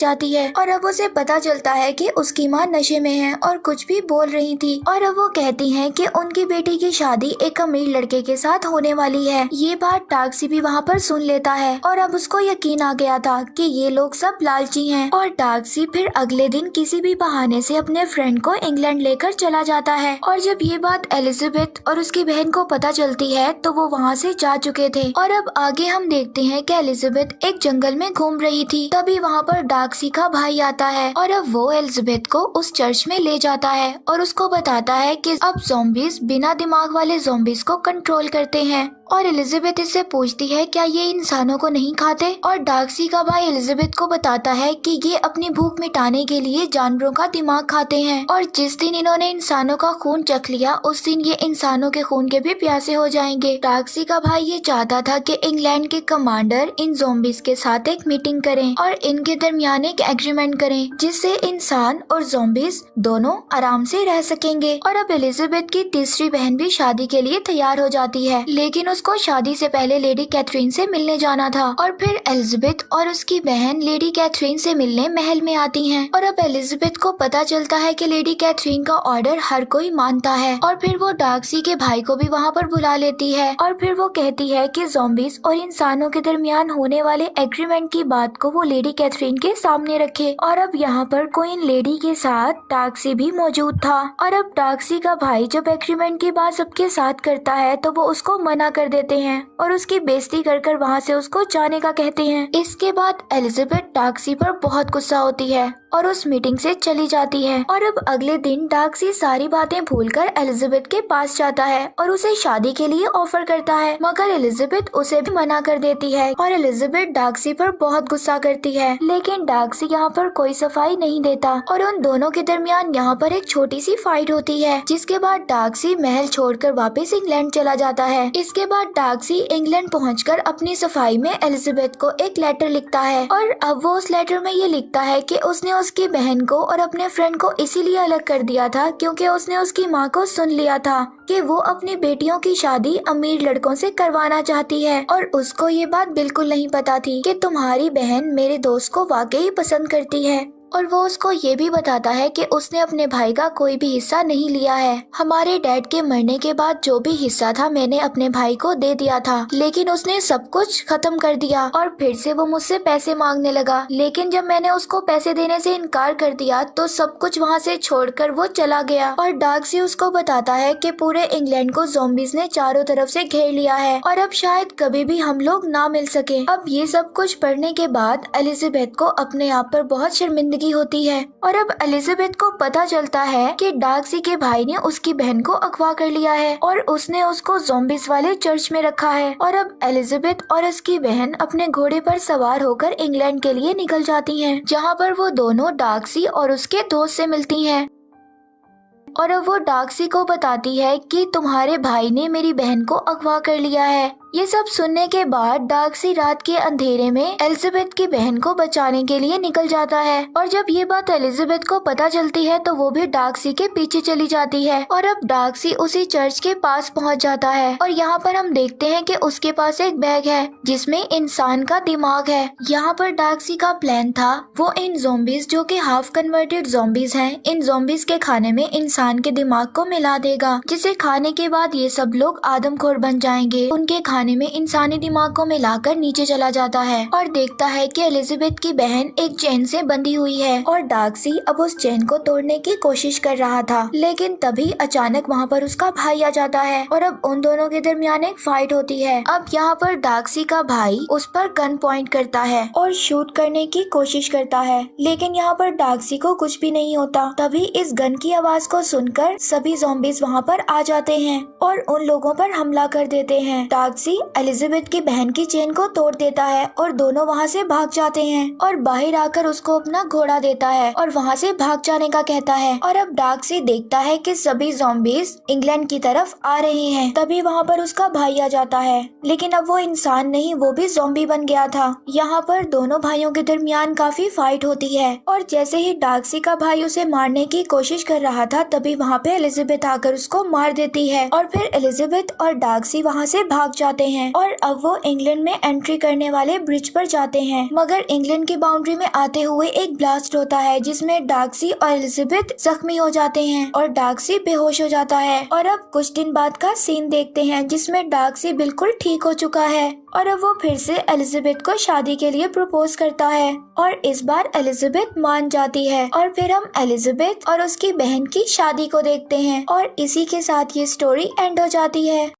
जाती है और अब उसे पता चलता है कि उसकी माँ नशे में है और कुछ भी बोल रही थी और अब वो कहती हैं कि उनकी बेटी की शादी एक अमीर लड़के के साथ होने वाली है। ये बात डार्सी भी वहाँ पर सुन लेता है और अब उसको यकीन आ गया था कि ये लोग सब लालची हैं और डार्सी फिर अगले दिन किसी भी बहाने से अपने फ्रेंड को इंग्लैंड लेकर चला जाता है। और जब ये बात एलिजाबेथ और उसकी बहन को पता चलती है तो वो वहाँ से जा चुके थे। और अब आगे हम देखते हैं कि एलिजाबेथ एक जंगल में घूम रही थी, तभी वहाँ पर डार्सी का भाई आता है और अब वो एलिजाबेथ को उस चर्च में ले जाता है और उसको बताता है कि अब ज़ॉम्बीज बिना दिमाग वाले ज़ॉम्बीज को कंट्रोल करते हैं। और एलिजाबेथ इससे पूछती है क्या ये इंसानों को नहीं खाते, और डार्सी का भाई एलिजाबेथ को बताता है कि ये अपनी भूख मिटाने के लिए जानवरों का दिमाग खाते हैं और जिस दिन इन्होंने इंसानों का खून चख लिया उस दिन ये इंसानों के खून के भी प्यासे हो जाएंगे। डार्सी का भाई ये चाहता था कि इंग्लैंड के कमांडर इन ज़ॉम्बीज के साथ एक मीटिंग करें और इनके दरमियान एक एग्रीमेंट करें जिससे इंसान और ज़ॉम्बीज दोनों आराम से रह सकेंगे। और अब एलिजाबेथ की तीसरी बहन भी शादी के लिए तैयार हो जाती है, लेकिन उसको शादी से पहले लेडी कैथरीन से मिलने जाना था। और फिर एलिजाबेथ और उसकी बहन लेडी कैथरीन से मिलने महल में आती हैं। और अब एलिजाबेथ को पता चलता है कि लेडी कैथरीन का ऑर्डर हर कोई मानता है और फिर वो डार्सी के भाई को भी वहाँ पर बुला लेती है और फिर वो कहती है कि ज़ॉम्बीज और इंसानों के दरमियान होने वाले एग्रीमेंट की बात को वो लेडी कैथरीन के सामने रखे। और अब यहाँ पर क्वीन लेडी के साथ डार्सी भी मौजूद था। और अब डार्सी का भाई जब एग्रीमेंट की बात सबके साथ करता है तो वो उसको मना कर देते हैं और उसकी बेइज्जती कर कर वहाँ से उसको जाने का कहते हैं। इसके बाद एलिजाबेथ डार्सी पर बहुत गुस्सा होती है और उस मीटिंग से चली जाती है। और अब अगले दिन डार्सी सारी बातें भूलकर एलिजाबेथ के पास जाता है और उसे शादी के लिए ऑफर करता है, मगर एलिजाबेथ उसे भी मना कर देती है और एलिजाबेथ डार्सी पर बहुत गुस्सा करती है, लेकिन डार्सी यहाँ पर कोई सफाई नहीं देता और उन दोनों के दरमियान यहाँ पर एक छोटी सी फाइट होती है, जिसके बाद डार्सी महल छोड़कर वापस इंग्लैंड चला जाता है। इसके बाद डार्सी इंग्लैंड पहुंचकर अपनी सफाई में एलिजाबेथ को एक लेटर लिखता है और अब वो उस लेटर में ये लिखता है कि उसने उसकी बहन को और अपने फ्रेंड को इसीलिए अलग कर दिया था क्योंकि उसने उसकी माँ को सुन लिया था कि वो अपनी बेटियों की शादी अमीर लड़कों से करवाना चाहती है और उसको ये बात बिल्कुल नहीं पता थी कि तुम्हारी बहन मेरे दोस्त को वाकई पसंद करती है। और वो उसको ये भी बताता है कि उसने अपने भाई का कोई भी हिस्सा नहीं लिया है। हमारे डैड के मरने के बाद जो भी हिस्सा था मैंने अपने भाई को दे दिया था, लेकिन उसने सब कुछ खत्म कर दिया और फिर से वो मुझसे पैसे मांगने लगा, लेकिन जब मैंने उसको पैसे देने से इनकार कर दिया तो सब कुछ वहाँ से छोड़कर वो चला गया। और डार्सी उसको बताता है कि पूरे इंग्लैंड को ज़ॉम्बीज ने चारों तरफ से घेर लिया है और अब शायद कभी भी हम लोग ना मिल सके। अब ये सब कुछ पढ़ने के बाद एलिजाबेथ को अपने आप पर बहुत शर्मिंदगी होती है और अब एलिजाबेथ को पता चलता है कि डार्सी के भाई ने उसकी बहन को अगवा कर लिया है और उसने उसको ज़ॉम्बीज वाले चर्च में रखा है। और अब एलिजाबेथ और उसकी बहन अपने घोड़े पर सवार होकर इंग्लैंड के लिए निकल जाती हैं, जहां पर वो दोनों डार्सी और उसके दोस्त से मिलती हैं। और अब वो डार्सी को बताती है कि तुम्हारे भाई ने मेरी बहन को अगवा कर लिया है। ये सब सुनने के बाद डार्सी रात के अंधेरे में एलिजाबेथ की बहन को बचाने के लिए निकल जाता है और जब ये बात एलिजाबेथ को पता चलती है तो वो भी डार्सी के पीछे चली जाती है। और अब डार्सी उसी चर्च के पास पहुंच जाता है और यहाँ पर हम देखते हैं कि उसके पास एक बैग है जिसमें इंसान का दिमाग है। यहाँ पर डार्सी का प्लान था वो इन ज़ॉम्बीज जो कि हाफ कन्वर्टेड ज़ॉम्बीज हैं, इन ज़ॉम्बीज के खाने में इंसान के दिमाग को मिला देगा, जिसे खाने के बाद ये सब लोग आदमखोर बन जाएंगे। उनके खाने में इंसानी दिमाग को मिलाकर नीचे चला जाता है और देखता है कि एलिजाबेथ की बहन एक चेन से बंधी हुई है और डार्सी अब उस चेन को तोड़ने की कोशिश कर रहा था, लेकिन तभी अचानक वहाँ पर उसका भाई आ जाता है और अब उन दोनों के दरमियान एक फाइट होती है। अब यहाँ पर डार्सी का भाई उस पर गन पॉइंट करता है और शूट करने की कोशिश करता है, लेकिन यहाँ पर डार्सी को कुछ भी नहीं होता। तभी इस गन की आवाज को सुनकर सभी ज़ॉम्बीज वहाँ पर आ जाते हैं और उन लोगों पर हमला कर देते हैं। डार्सी एलिजाबेथ की बहन की चेन को तोड़ देता है और दोनों वहाँ से भाग जाते हैं और बाहर आकर उसको अपना घोड़ा देता है और वहाँ से भाग जाने का कहता है। और अब डार्सी देखता है कि सभी ज़ॉम्बीज इंग्लैंड की तरफ आ रहे हैं। तभी वहाँ पर उसका भाई आ जाता है, लेकिन अब वो इंसान नहीं, वो भी ज़ॉम्बी बन गया था। यहाँ पर दोनों भाइयों के दरमियान काफी फाइट होती है और जैसे ही डार्सी का भाई उसे मारने की कोशिश कर रहा था तभी वहाँ पे एलिजाबेथ आकर उसको मार देती है और फिर एलिजाबेथ और डार्सी वहाँ से भाग जाते जाते हैं और अब वो इंग्लैंड में एंट्री करने वाले ब्रिज पर जाते हैं। मगर इंग्लैंड की बाउंड्री में आते हुए एक ब्लास्ट होता है जिसमें डार्सी और एलिजाबेथ जख्मी हो जाते हैं और डार्सी बेहोश हो जाता है। और अब कुछ दिन बाद का सीन देखते हैं जिसमें डार्सी बिल्कुल ठीक हो चुका है और अब वो फिर से एलिजाबेथ को शादी के लिए प्रपोज करता है और इस बार एलिजाबेथ मान जाती है और फिर हम एलिजाबेथ और उसकी बहन की शादी को देखते हैं और इसी के साथ ये स्टोरी एंड हो जाती है।